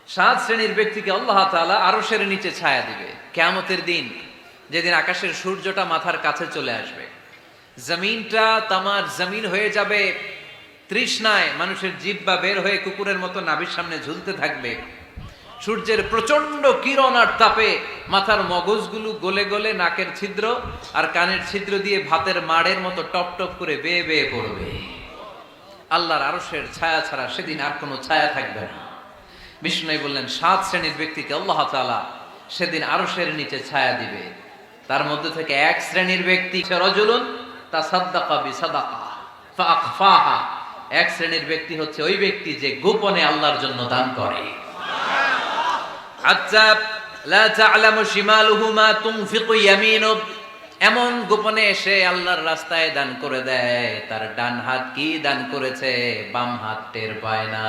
সাত শ্রেণীর ব্যক্তিকে আল্লাহ তাআলা আরশের নিচে ছায়া দিবে কিয়ামতের দিন, যেদিন আকাশের সূর্যটা মাথার কাছে চলে আসবে, জমিনটা তামার জমিন হয়ে যাবে তৃষ্ণায়, মানুষের জিহ্বা বের হয়ে কুকুরের মতো নাভির সামনে ঝুলতে থাকবে। সূর্যের প্রচন্ড কিরণ আর তাপে মাথার মগজগুলো গলে গলে নাকের ছিদ্র আর কানের ছিদ্র দিয়ে ভাতের মাড়ের মতো টপ টপ করে বেয়ে বেয়ে পড়বে। আল্লাহর আরশের ছায়া ছাড়া সেদিন আর কোনো ছায়া থাকবে না। বিষ্ণু বললেন, সাত শ্রেণীর ব্যক্তিকে আল্লাহ তাআলা সেদিন আরশের নিচে ছায়া দিবে। তার মধ্যে থেকে এক শ্রেণীর ব্যক্তি রাজুলুন তাসাদ্দাকা বিসাদাকা ফাআখফাহা, এক শ্রেণীর ব্যক্তি হচ্ছে ওই ব্যক্তি যে গোপনে আল্লাহর জন্য দান করে। হাত্তা লা তা'লামু শিমালুহু মা তুনফিকু ইয়ামিনুহু, এমন গোপনে এসে আল্লাহর রাস্তায় দান করে দেয়, তার ডান হাত কি দান করেছে বাম হাত টের পায় না।